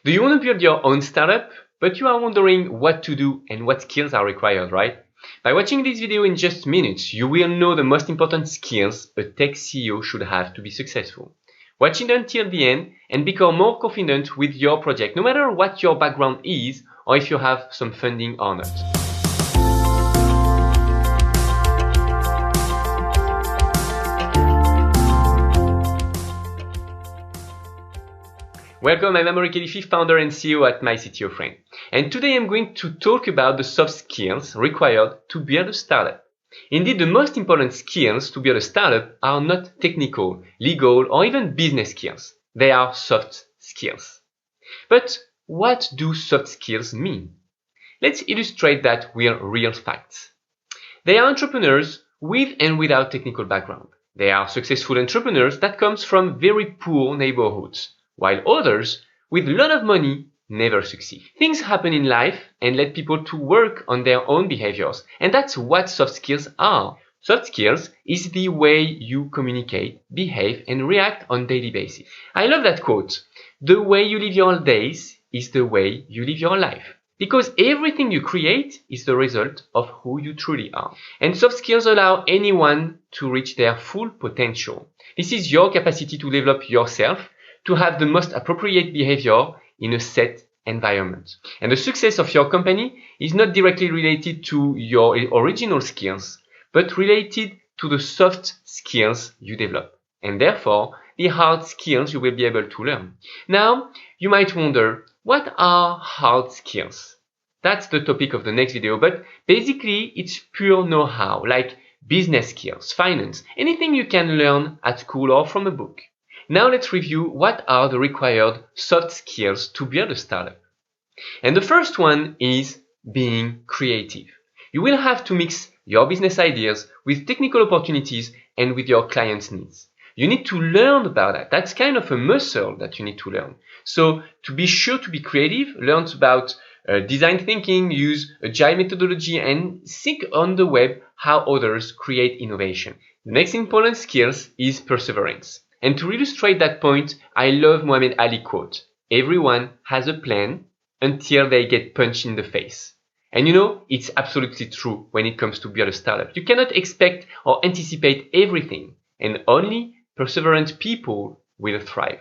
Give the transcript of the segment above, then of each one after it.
Do you want to build your own startup, but you are wondering what to do and what skills are required, right? By watching this video in just minutes, you will know the most important skills a tech CEO should have to be successful. Watch it until the end and become more confident with your project, no matter what your background is or if you have some funding or not. Welcome, I'm MyCTOfriend, founder and CEO at MyCTOfriend. And today I'm going to talk about the soft skills required to build a startup. Indeed, the most important skills to build a startup are not technical, legal, or even business skills. They are soft skills. But what do soft skills mean? Let's illustrate that with real facts. They are entrepreneurs with and without technical background. They are successful entrepreneurs that comes from very poor neighborhoods, while others with a lot of money never succeed. Things happen in life and let people to work on their own behaviors, and that's what soft skills are. Soft skills is the way you communicate, behave, and react on a daily basis. I love that quote. The way you live your days is the way you live your life. Because everything you create is the result of who you truly are. And soft skills allow anyone to reach their full potential. This is your capacity to develop yourself, to have the most appropriate behavior in a set environment. And the success of your company is not directly related to your original skills, but related to the soft skills you develop, and therefore the hard skills you will be able to learn. Now, you might wonder, what are hard skills? That's the topic of the next video, but basically it's pure know-how, like business skills, finance, anything you can learn at school or from a book. Now let's review what are the required soft skills to build a startup. And the first one is being creative. You will have to mix your business ideas with technical opportunities and with your clients' needs. You need to learn about that. That's kind of a muscle that you need to learn. So to be sure to be creative, learn about design thinking, use agile methodology, and seek on the web how others create innovation. The next important skills is perseverance. And to illustrate that point, I love Muhammad Ali quote, "Everyone has a plan until they get punched in the face." And you know, it's absolutely true when it comes to build a startup. You cannot expect or anticipate everything, and only perseverant people will thrive.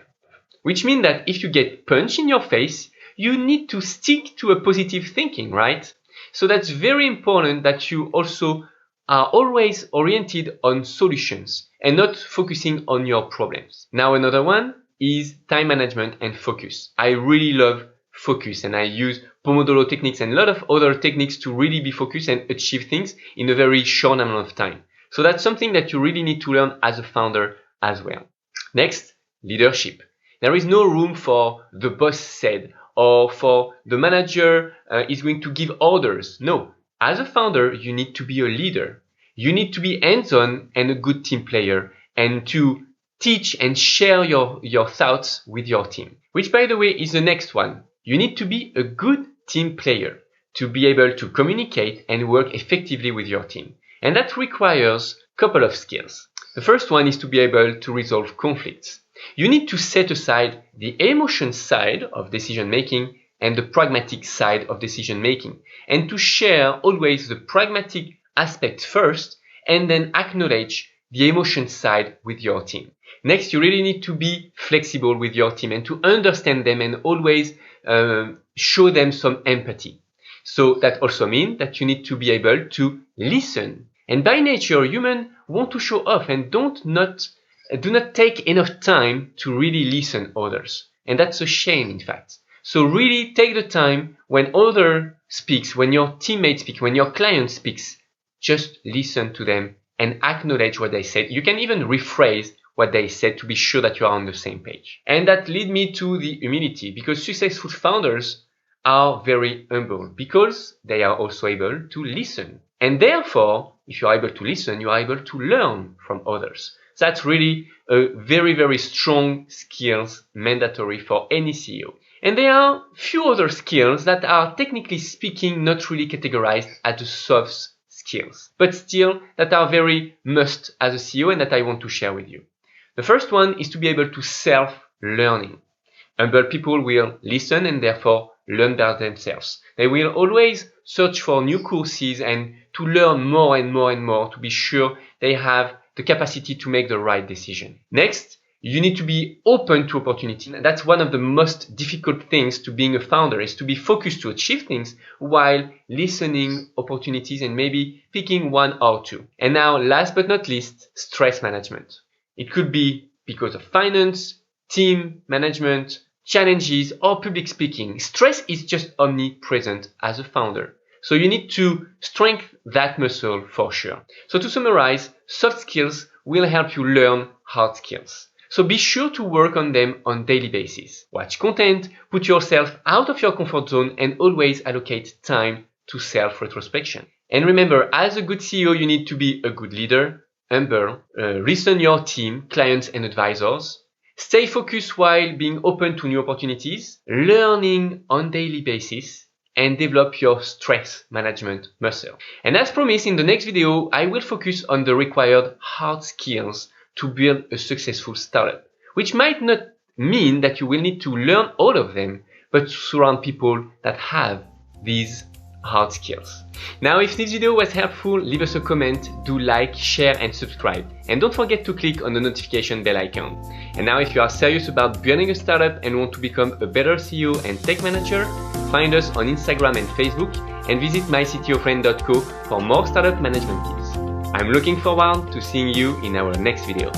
Which means that if you get punched in your face, you need to stick to a positive thinking, right? So that's very important that you also are always oriented on solutions and not focusing on your problems. Now another one is time management and focus. I really love focus, and I use Pomodoro techniques and a lot of other techniques to really be focused and achieve things in a very short amount of time. So that's something that you really need to learn as a founder as well. Next, leadership. There is no room for the boss said or for the manager is going to give orders. No. As a founder, you need to be a leader. You need to be hands-on and a good team player, and to teach and share your thoughts with your team. Which, by the way, is the next one. You need to be a good team player to be able to communicate and work effectively with your team. And that requires a couple of skills. The first one is to be able to resolve conflicts. You need to set aside the emotion side of decision making and the pragmatic side of decision making, and to share always the pragmatic aspect first and then acknowledge the emotion side with your team. Next, you really need to be flexible with your team and to understand them and always show them some empathy. So that also means that you need to be able to listen. And by nature, humans want to show off and do not take enough time to really listen others. And that's a shame, in fact. So really take the time when other speaks, when your teammate speaks, when your client speaks, just listen to them and acknowledge what they said. You can even rephrase what they said to be sure that you are on the same page. And that leads me to the humility, because successful founders are very humble because they are also able to listen. And therefore, if you are able to listen, you are able to learn from others. So that's really a very, very strong skills mandatory for any CEO. And there are few other skills that are technically speaking not really categorized as the soft skills, but still that are very must as a CEO and that I want to share with you. The first one is to be able to self-learning. Humble people will listen and therefore learn by themselves. They will always search for new courses and to learn more and more and more to be sure they have the capacity to make the right decision. Next, you need to be open to opportunity. That's one of the most difficult things to being a founder, is to be focused to achieve things while listening opportunities and maybe picking one or two. And now, last but not least, stress management. It could be because of finance, team management, challenges, or public speaking. Stress is just omnipresent as a founder. So you need to strengthen that muscle for sure. So to summarize, soft skills will help you learn hard skills. So be sure to work on them on a daily basis. Watch content, put yourself out of your comfort zone, and always allocate time to self-retrospection. And remember, as a good CEO, you need to be a good leader, humble, listen your team, clients, and advisors. Stay focused while being open to new opportunities, learning on a daily basis, and develop your stress management muscle. And as promised, in the next video, I will focus on the required hard skills to build a successful startup, which might not mean that you will need to learn all of them, but to surround people that have these hard skills. Now, if this video was helpful, leave us a comment, do like, share, and subscribe. And don't forget to click on the notification bell icon. And now, if you are serious about building a startup and want to become a better CEO and tech manager, find us on Instagram and Facebook, and visit MyCTOfriend.co for more startup management tips. I'm looking forward to seeing you in our next video.